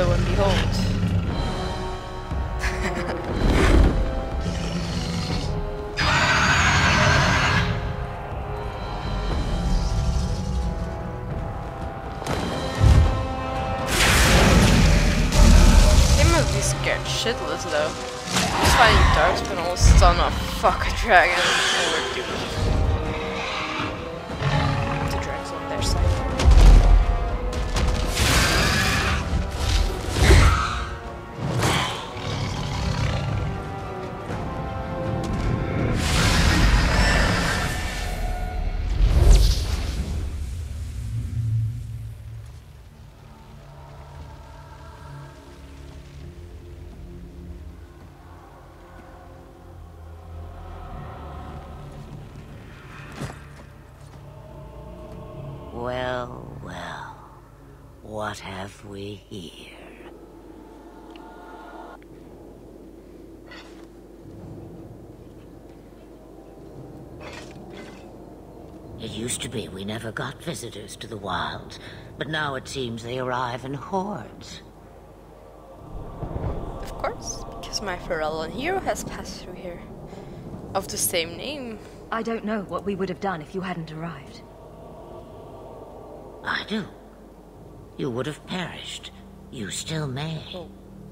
lo and behold. Scared shitless though. Just fighting darkspawn all stun a fucking dragon and we're doomed. The dragon's on their side. Well, well, what have we here? It used to be we never got visitors to the wilds, but now it seems they arrive in hordes. Of course, because my Ferellan hero has passed through here. Of the same name. I don't know what we would have done if you hadn't arrived. I do. You would have perished. You still may. Oh,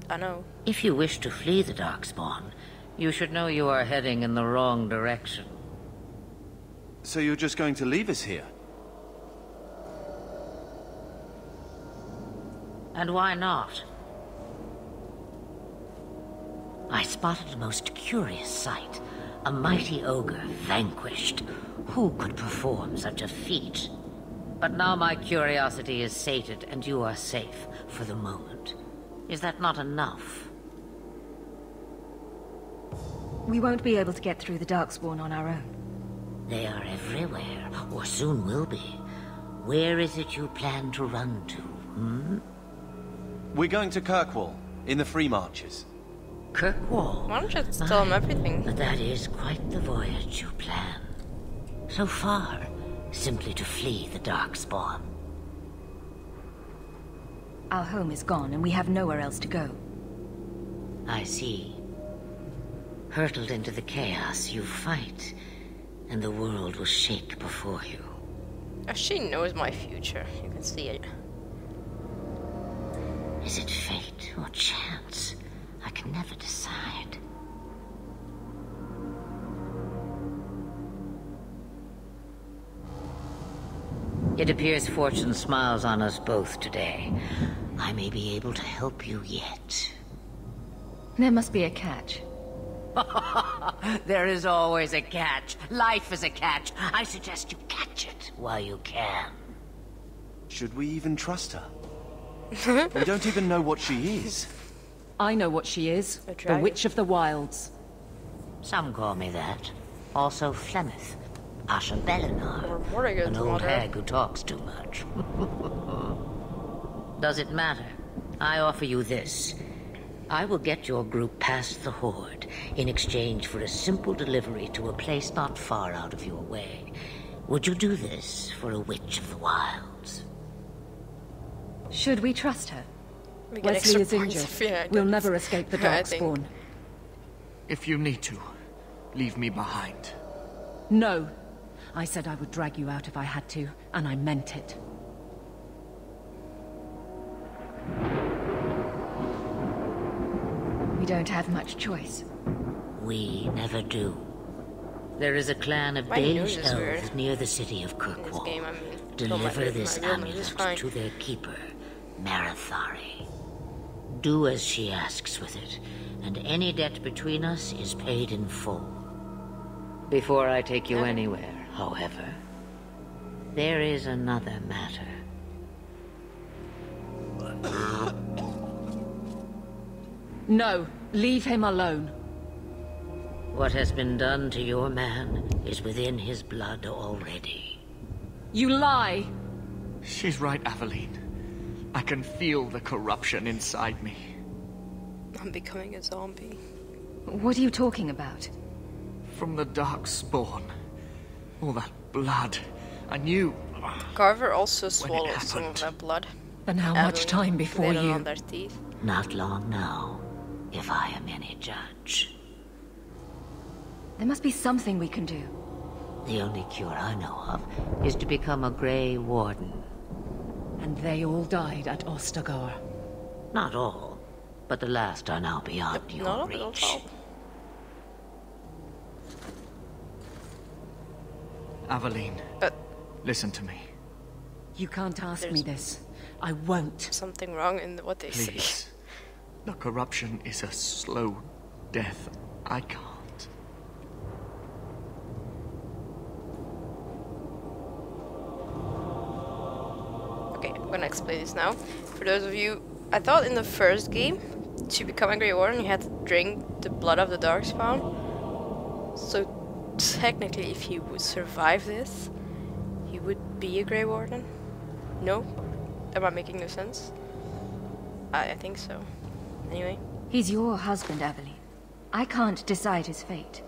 I know. If you wish to flee the Darkspawn, you should know you are heading in the wrong direction. So you're just going to leave us here? And why not? I spotted a most curious sight. A mighty ogre vanquished. Who could perform such a feat? But now my curiosity is sated, and you are safe for the moment. Is that not enough? We won't be able to get through the Darkspawn on our own. They are everywhere, or soon will be. Where is it you plan to run to, We're going to Kirkwall, in the Free Marches. Kirkwall? Why don't you just tell him everything? But that is quite the voyage you plan. So far, simply to flee the Darkspawn. Our home is gone, and we have nowhere else to go. I see. Hurtled into the chaos, you fight, and the world will shake before you. She knows my future. You can see it. Is it fate or chance? I can never decide. It appears fortune smiles on us both today. I may be able to help you yet. There must be a catch. There is always a catch. Life is a catch. I suggest you catch it while you can. Should we even trust her? We don't even know what she is. I know what she is. A The dragon? Witch of the Wilds. Some call me that. Also Flemeth. Asha Belinar. Or Morrigan, An old mother. hag who talks too much. Does it matter? I offer you this. I will get your group past the Horde in exchange for a simple delivery to a place not far out of your way. Would you do this for a Witch of the Wilds? Should we trust her? We get Wesley extra is points injured. if yeah, We'll never escape the I think. Darkspawn. If you need to, leave me behind. No. I said I would drag you out if I had to, and I meant it. We don't have much choice. We never do. There is a clan of My nose Danish is elves weird. near the city of In this Kirkwall. game, I mean. Deliver my this real nose is fine. amulet to their keeper, Marathari. Do as she asks with it, and any debt between us is paid in full. Before I take you anywhere, however, there is another matter. No, leave him alone. What has been done to your man is within his blood already. You lie! She's right, Aveline. I can feel the corruption inside me. I'm becoming a zombie. What are you talking about? From the Darkspawn. All that blood. I knew. Carver also When it swallowed some of happened. that blood. And how much time before you... on their teeth. Not long now, if I am any judge. There must be something we can do. The only cure I know of is to become a Grey Warden. And they all died at Ostagar. Not all, but the last are now beyond your reach. Aveline, listen to me. You can't ask me this. I won't. Something wrong in what they say. Please. The corruption is a slow death. I can't. Okay, I'm gonna explain this now. For those of you, I thought in the first game, to become a Grey Warden, you had to drink the blood of the Darkspawn. So technically, if he would survive this, he would be a Grey Warden. No? Am I making no sense? I think so. Anyway. He's your husband, Aveline. I can't decide his fate.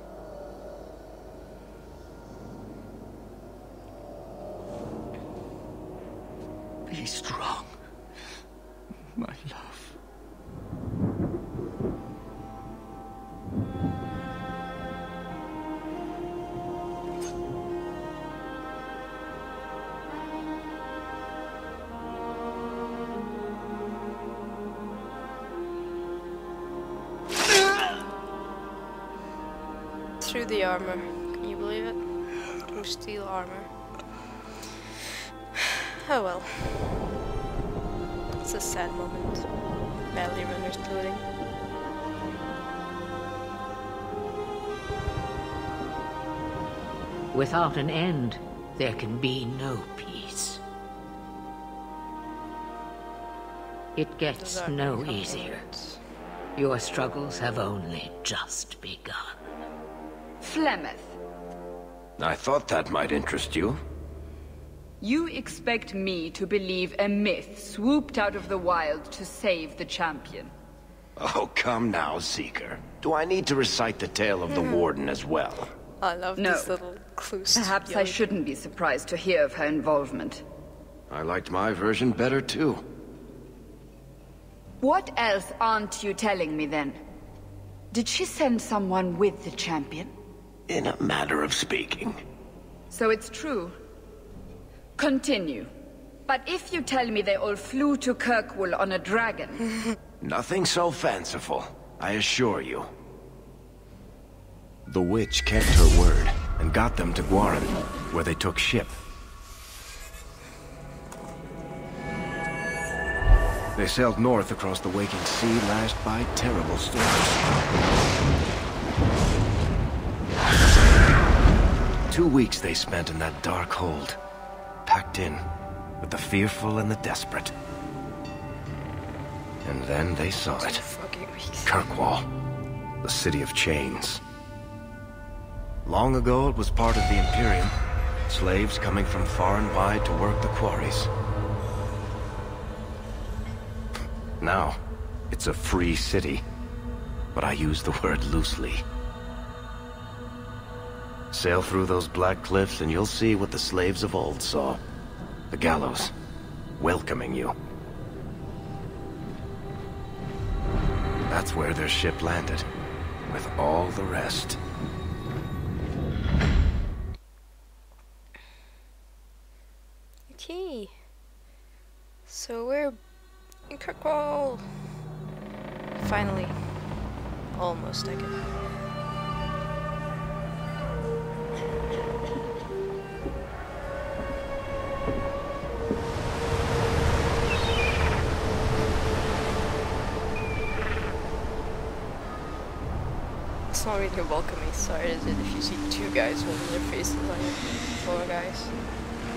Be strong, my love. Through the armor. Can you believe it? Through steel armor. Oh well. It's a sad moment. Badly runners clothing. Without an end, there can be no peace. It gets no easier. Your struggles have only just begun. Flemeth. I thought that might interest you. You expect me to believe a myth swooped out of the wild to save the champion? Oh, come now, Seeker. Do I need to recite the tale of the Warden as well? I love these little clues. Perhaps I shouldn't be surprised to hear of her involvement. I liked my version better, too. What else aren't you telling me, then? Did she send someone with the champion? In a manner of speaking. So it's true. Continue. But if you tell me they all flew to Kirkwall on a dragon... Nothing so fanciful, I assure you. The witch kept her word, and got them to Guaran, where they took ship. They sailed north across the waking sea, lashed by terrible storms. 2 weeks they spent in that dark hold, packed in with the fearful and the desperate. And then they saw it. Kirkwall, the city of chains. Long ago it was part of the Imperium, slaves coming from far and wide to work the quarries. Now, it's a free city, but I use the word loosely. Sail through those black cliffs and you'll see what the slaves of old saw. The gallows, welcoming you. That's where their ship landed, with all the rest. Okay. So we're in Kirkwall. Finally. Almost, I guess. It's not really a welcoming sight, is it? If you see two guys holding their faces on you. Four guys.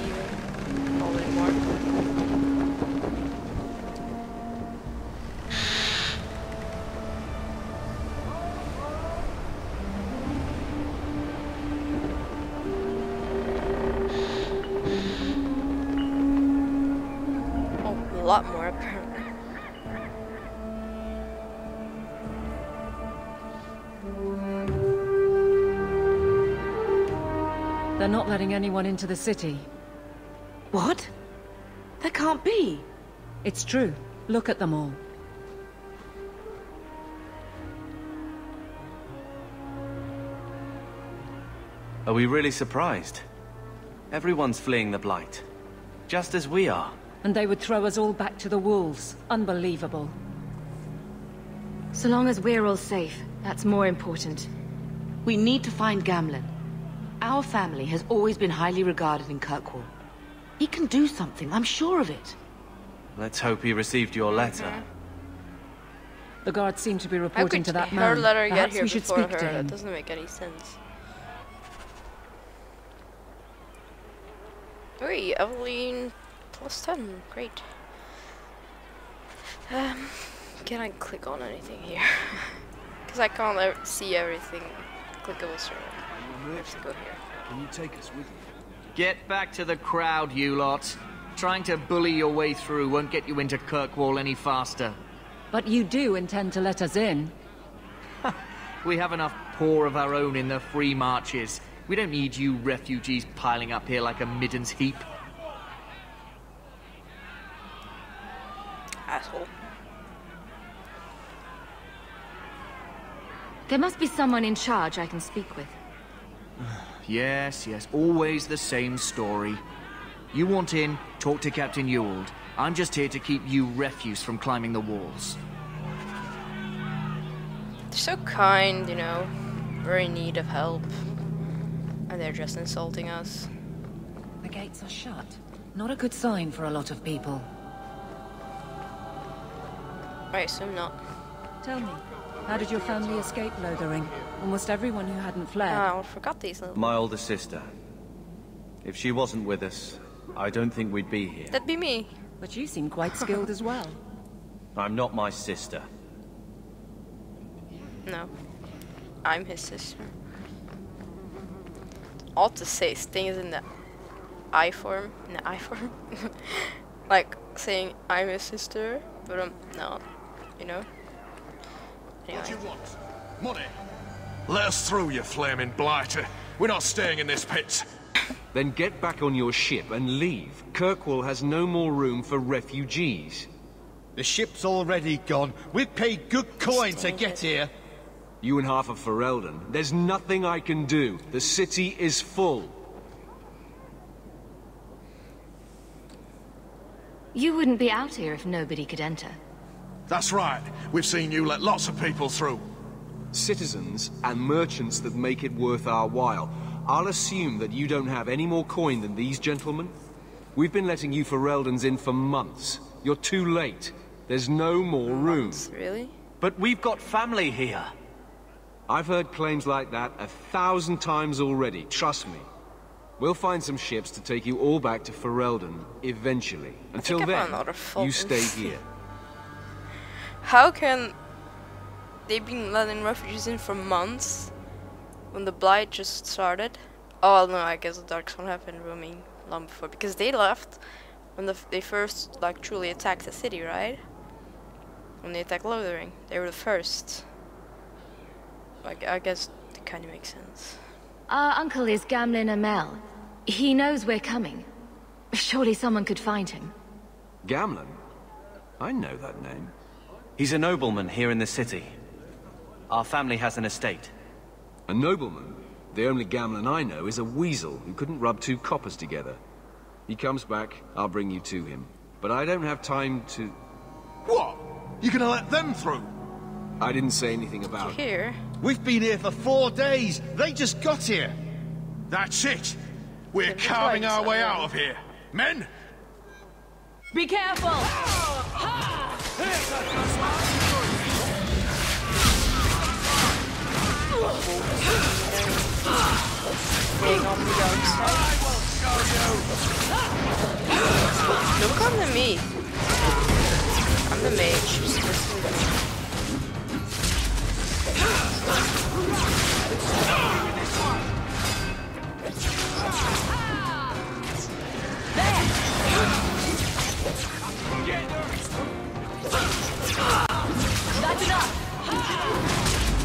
Even. Not anymore. A lot more apparently. They're not letting anyone into the city. What? That can't be. It's true. Look at them all. Are we really surprised? Everyone's fleeing the Blight. Just as we are. And they would throw us all back to the wolves. Unbelievable. So long as we're all safe, that's more important. We need to find Gamlen. Our family has always been highly regarded in Kirkwall. He can do something, I'm sure of it. Let's hope he received your letter. The guards seem to be How reporting could to that her man. letter get Perhaps here we should before speak her? to That him. doesn't make any sense. Oi, Aveline +10. Great. Can I click on anything here? Because I can't see everything clickable, so I have to go here. Can you take us with you? Get back to the crowd, you lot. Trying to bully your way through won't get you into Kirkwall any faster. But you do intend to let us in. We have enough poor of our own in the free marches. We don't need you refugees piling up here like a middens heap. Asshole. There must be someone in charge I can speak with. Yes, always the same story. You want in, talk to Captain Ewald. I'm just here to keep you refuse from climbing the walls. They're so kind, you know. We're in need of help. And they're just insulting us. The gates are shut. Not a good sign for a lot of people. I assume not. Tell me, how did your family escape Lothering? Almost everyone who hadn't fled. Oh, I forgot these little... My older sister. If she wasn't with us, I don't think we'd be here. That'd be me. But you seem quite skilled as well. I'm not my sister. No. I'm his sister. All to say things in the I form. In the I form? Like saying I'm his sister, but I'm not. You know? Anyway. What do you want? Money? Let us through, you flaming blighter. We're not staying in this pit. Then get back on your ship and leave. Kirkwall has no more room for refugees. The ship's already gone. We've paid good coin to get here. You and half of Ferelden. There's nothing I can do. The city is full. You wouldn't be out here if nobody could enter. That's right. We've seen you let lots of people through. Citizens and merchants that make it worth our while. I'll assume that you don't have any more coin than these gentlemen. We've been letting you Fereldans in for months. You're too late. There's no more room. Really? But we've got family here. I've heard claims like that 1,000 times already, trust me. We'll find some ships to take you all back to Ferelden, eventually. Until then, you stay here. How can they been letting refugees in for months when the Blight just started? Oh no, I guess the Darkspawn have been roaming long before, because they left when they first like truly attacked the city, right? When they attacked Lothering, they were the first. I guess it kind of makes sense. Our uncle is Gamlen Amel. He knows we're coming. Surely someone could find him. Gamlen? I know that name. He's a nobleman here in the city. Our family has an estate. A nobleman? The only Gamlen I know is a weasel who couldn't rub two coppers together. He comes back, I'll bring you to him. But I don't have time to... What? You gonna let them through? I didn't say anything about it. Here. We've been here for 4 days. They just got here. That's it. We're carving our way out of here. Men? Be careful! Being on the dark side. Don't come to me. I'm the mage. Just listen to me. That's enough!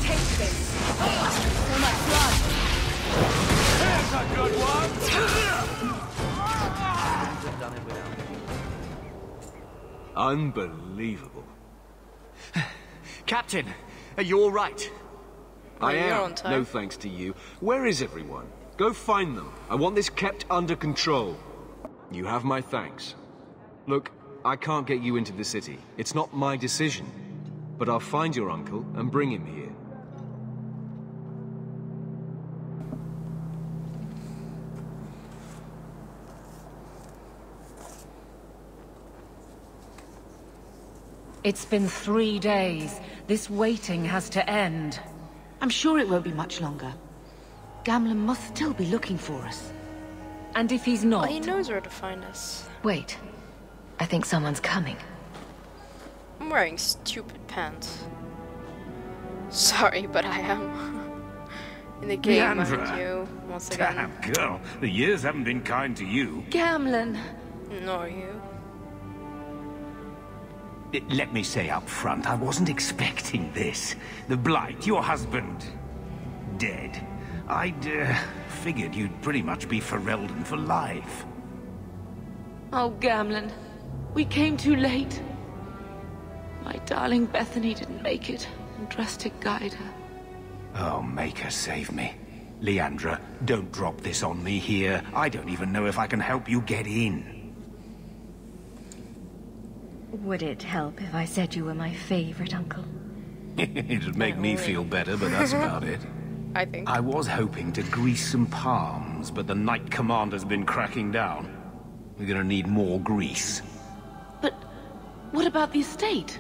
Take this! So much blood! Here's a good one! Could have done it without me. Unbelievable. Captain, are you all right? I you're am, on time. no thanks to you. Where is everyone? Go find them. I want this kept under control. You have my thanks. Look, I can't get you into the city. It's not my decision. But I'll find your uncle and bring him here. It's been 3 days. This waiting has to end. I'm sure it won't be much longer. Gamlen must still be looking for us. And if he's not... Well, he knows where to find us. Wait. I think someone's coming. I'm wearing stupid pants. Sorry, but I am. In the game, mind you. Once again. Damn, girl. The years haven't been kind to you. Gamlen! Nor you. Let me say up front, I wasn't expecting this. The Blight, your husband, dead. I'd figured you'd pretty much be Ferelden for life. Oh, Gamlen. We came too late. My darling Bethany didn't make it, and Drastic guide her. Oh, make her save me. Leandra, don't drop this on me here. I don't even know if I can help you get in. Would it help if I said you were my favorite uncle? It'd make me feel better, but that's about it. I think. I was hoping to grease some palms, but the Knight Commander's been cracking down. We're gonna need more grease. But what about the estate?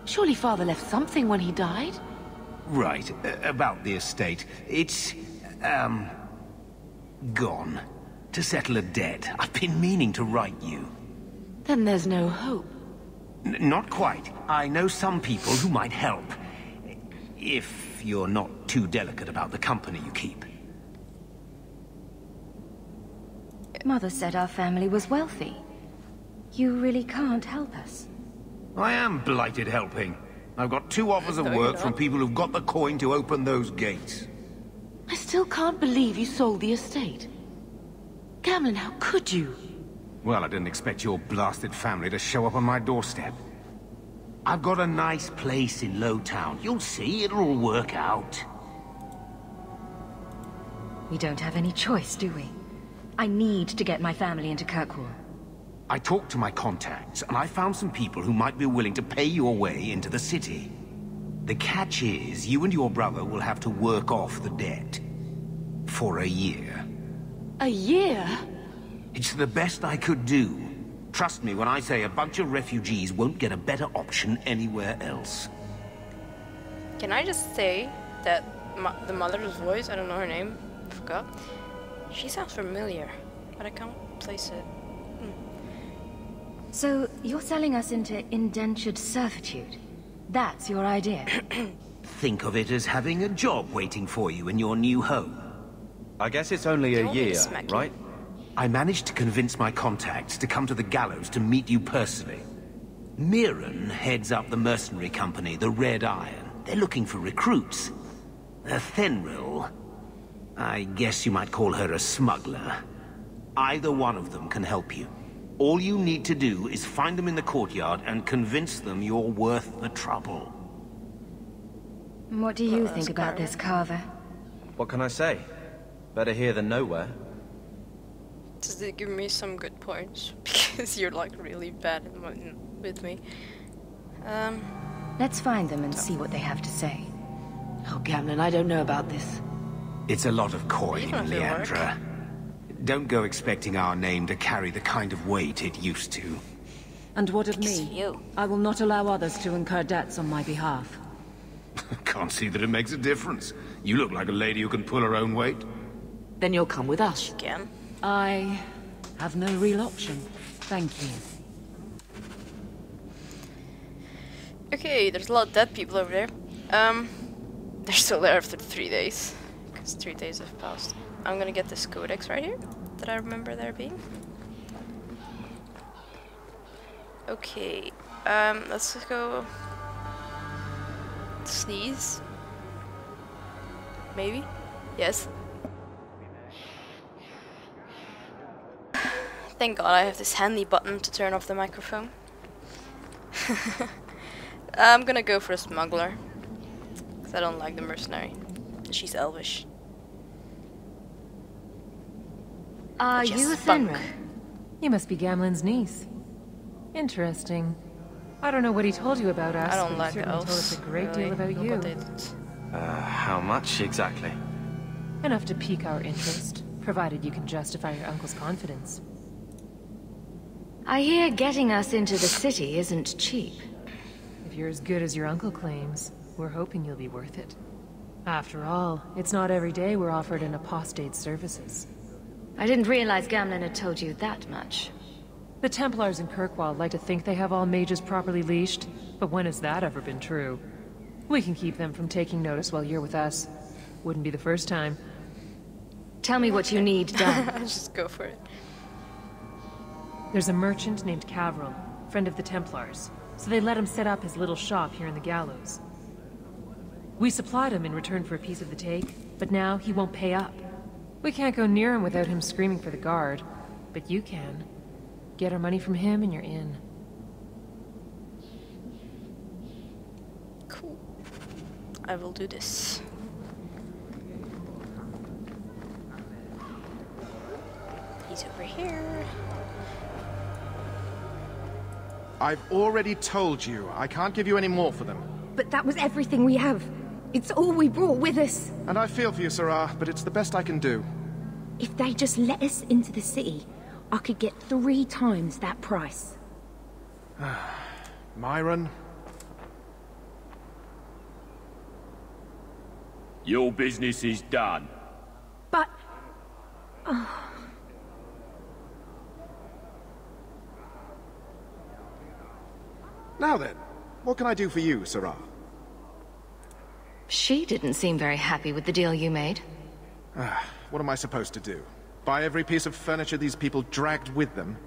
Surely Father left something when he died? Right, about the estate. It's, gone. To settle a debt. I've been meaning to write you. Then there's no hope. Not quite. I know some people who might help. If you're not too delicate about the company you keep. Mother said our family was wealthy. You really can't help us. I am blighted helping. I've got 2 offers of work from people who've got the coin to open those gates. I still can't believe you sold the estate. Gamlen, how could you? Well, I didn't expect your blasted family to show up on my doorstep. I've got a nice place in Lowtown. You'll see, it'll all work out. We don't have any choice, do we? I need to get my family into Kirkwall. I talked to my contacts, and I found some people who might be willing to pay your way into the city. The catch is, you and your brother will have to work off the debt. For a year. A year? It's the best I could do. Trust me when I say a bunch of refugees won't get a better option anywhere else. Can I just say that the mother's voice, I don't know her name, I forgot. She sounds familiar, but I can't place it. So, you're selling us into indentured servitude? That's your idea? Think of it as having a job waiting for you in your new home. I guess it's only a year, right? I managed to convince my contacts to come to the gallows to meet you personally. Mirren heads up the mercenary company, the Red Iron. They're looking for recruits. Fenrir, I guess you might call her a smuggler. Either one of them can help you. All you need to do is find them in the courtyard and convince them you're worth the trouble. What do you think about this, Carver? What can I say? Better here than nowhere. Does it give me some good points? Because you're like really bad with me. Let's find them and see what they have to say. Oh, Gamlen, I don't know about this. It's a lot of coin, Leandra. Don't go expecting our name to carry the kind of weight it used to. And what of me? I will not allow others to incur debts on my behalf. Can't see that it makes a difference. You look like a lady who can pull her own weight. Then you'll come with us. Again. I have no real option. Thank you. Okay, there's a lot of dead people over there. They're still there after 3 days. Because 3 days have passed. I'm gonna get this codex right here that I remember there being. Okay, let's just go sneeze. Maybe? Yes. Thank God I have this handy button to turn off the microphone. I'm gonna go for a smuggler. Because I don't like the mercenary. She's elvish. Are But you a spunk. Fenrir? You must be Gamlen's niece. Interesting. I don't know what he told you about us, I don't but like he certainly told us elves. a great really. deal about Look you. what they did. How much exactly? Enough to pique our interest, provided you can justify your uncle's confidence. I hear getting us into the city isn't cheap. If you're as good as your uncle claims, we're hoping you'll be worth it. After all, it's not every day we're offered an apostate's services. I didn't realize Gamlen had told you that much. The Templars in Kirkwall like to think they have all mages properly leashed, but when has that ever been true? We can keep them from taking notice while you're with us. Wouldn't be the first time. Tell me what you need done. Just go for it. There's a merchant named Cavril, friend of the Templars, so they let him set up his little shop here in the Gallows. We supplied him in return for a piece of the take, but now he won't pay up. We can't go near him without him screaming for the guard, but you can. Get our money from him and you're in. Cool. I will do this. He's over here. I've already told you, I can't give you any more for them. But that was everything we have. It's all we brought with us. And I feel for you, Sarah, but it's the best I can do. If they just let us into the city, I could get 3 times that price. Myron? Your business is done. But... Now then, what can I do for you, Sarah? She didn't seem very happy with the deal you made. What am I supposed to do? Buy every piece of furniture these people dragged with them?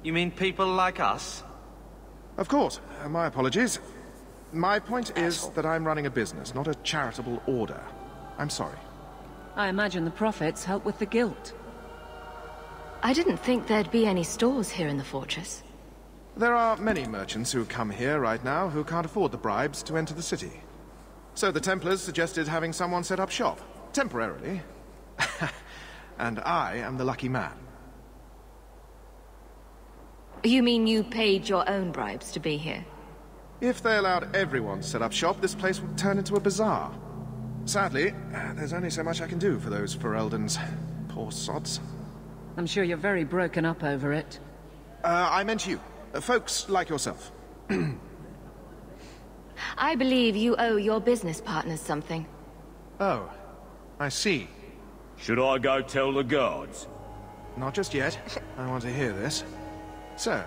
You mean people like us? Of course. My apologies. My point is that I'm running a business, not a charitable order. I'm sorry. I imagine the profits help with the guilt. I didn't think there'd be any stores here in the fortress. There are many merchants who come here right now who can't afford the bribes to enter the city. So the Templars suggested having someone set up shop, temporarily. And I am the lucky man. You mean you paid your own bribes to be here? If they allowed everyone to set up shop, this place would turn into a bazaar. Sadly, there's only so much I can do for those Fereldans. Poor sods. I'm sure you're very broken up over it. I meant you. Folks like yourself. I believe you owe your business partners something. Oh, I see. Should I go tell the guards? Not just yet. I want to hear this. So,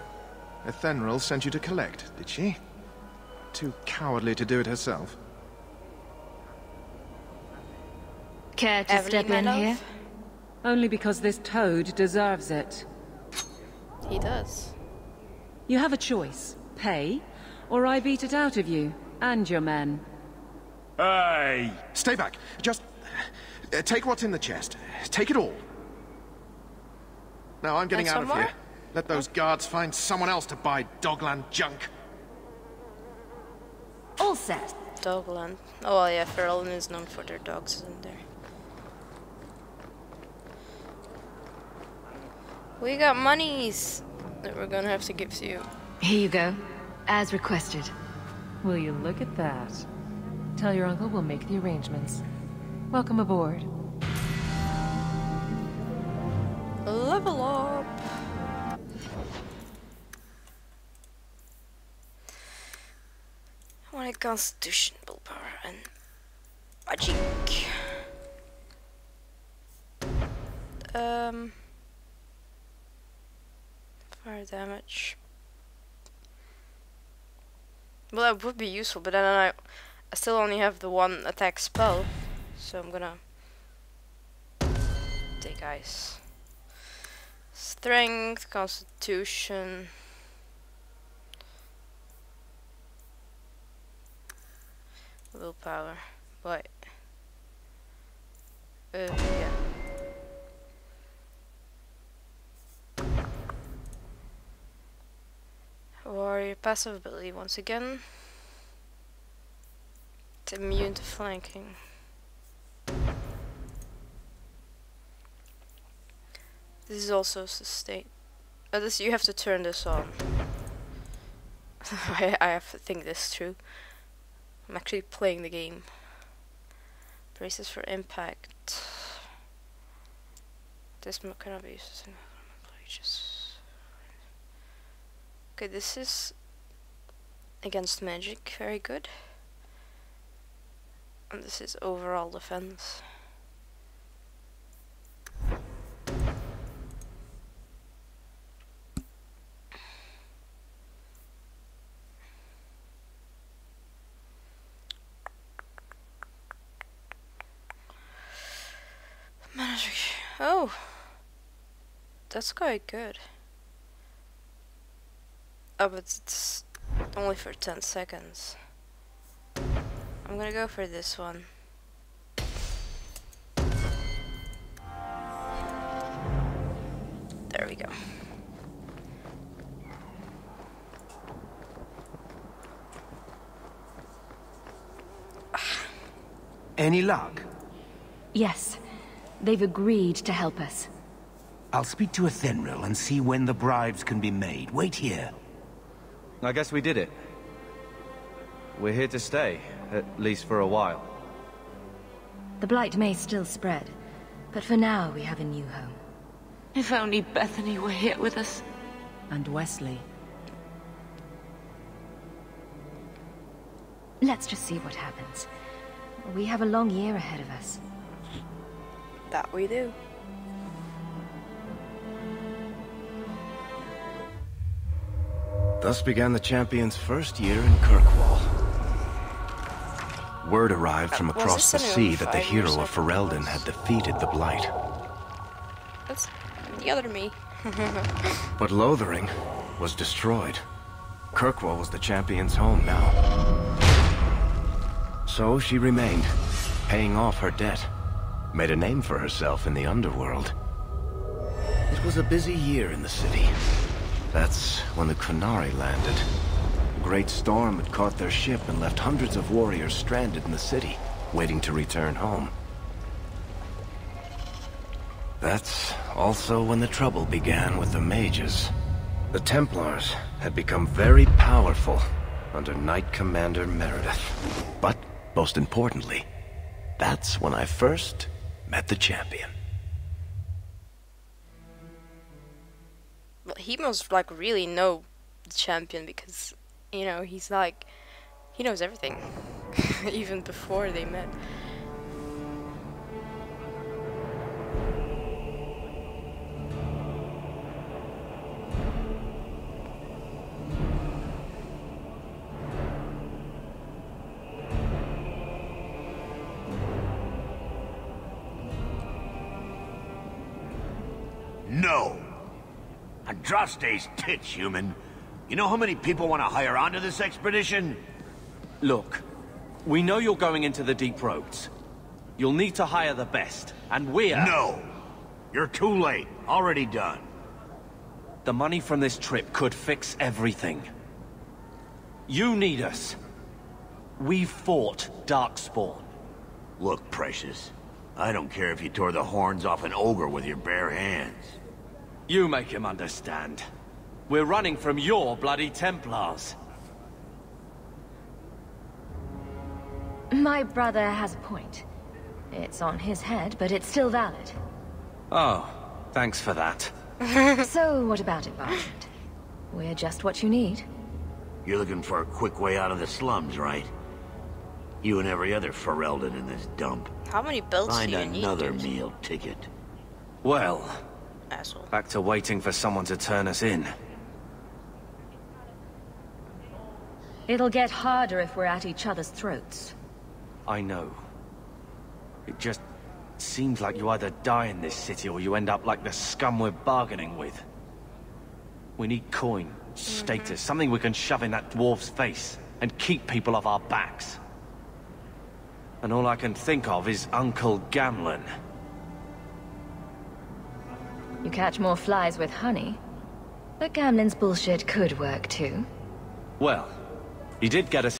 Ethenril sent you to collect, did she? Too cowardly to do it herself. Care to step in here? Only because this toad deserves it. He does. You have a choice. Pay, or I beat it out of you, and your men. Hey! Stay back. Just... take what's in the chest. Take it all. Now I'm getting out of here. Let those guards find someone else to buy Dogland junk. All set. Dogland. Oh well, yeah, Ferelden is known for their dogs, isn't there? We got monies that we're gonna have to give to you. Here you go, as requested. Will you look at that? Tell your uncle we'll make the arrangements. Welcome aboard. Level up. I want a constitution, willpower, and magic. Fire damage. Well, that would be useful, but then I still only have the one attack spell, so I'm gonna take ice. Strength, constitution. Willpower. But yeah. Warrior passive ability once again. It's immune to flanking. This is also sustain. This you have to turn this on. I have to think this through. I'm actually playing the game. Braces for impact. This cannot be used. Okay, this is against magic, very good. And this is overall defense. Oh, that's quite good. Oh, but it's only for 10 seconds. I'm gonna go for this one. There we go. Any luck? Yes. They've agreed to help us. I'll speak to Athenril and see when the bribes can be made. Wait here. I guess we did it. We're here to stay, at least for a while. The blight may still spread, but for now we have a new home. If only Bethany were here with us. And Wesley. Let's just see what happens. We have a long year ahead of us. That we do. Thus began the champion's first year in Kirkwall. Word arrived from across the sea that the hero of Ferelden had defeated the Blight. That's the other me. But Lothering was destroyed. Kirkwall was the champion's home now. So she remained, paying off her debt. Made a name for herself in the underworld. It was a busy year in the city. That's when the Qunari landed. A great storm had caught their ship and left hundreds of warriors stranded in the city, waiting to return home. That's also when the trouble began with the mages. The Templars had become very powerful under Knight Commander Meredith. But, most importantly, that's when I first met the champion. Well, he must like really know the champion because, you know, he's like, he knows everything, even before they met. No! Andraste's tits, human. You know how many people want to hire onto this expedition? Look, we know you're going into the deep roads. You'll need to hire the best, and we're... No! You're too late. Already done. The money from this trip could fix everything. You need us. We've fought Darkspawn. Look, Precious. I don't care if you tore the horns off an ogre with your bare hands. You make him understand. We're running from your bloody Templars. My brother has a point. It's on his head, but it's still valid. Oh, thanks for that. So, what about it, Bartend? We're just what you need. You're looking for a quick way out of the slums, right? You and every other Ferelden in this dump. How many belts do you need? Find another meal ticket. Well, asshole. Back to waiting for someone to turn us in. It'll get harder if we're at each other's throats. I know. It just seems like you either die in this city or you end up like the scum we're bargaining with. We need coin, status, something we can shove in that dwarf's face and keep people off our backs. And all I can think of is Uncle Gamlen. You catch more flies with honey. But Gamlen's bullshit could work too. Well, he did get us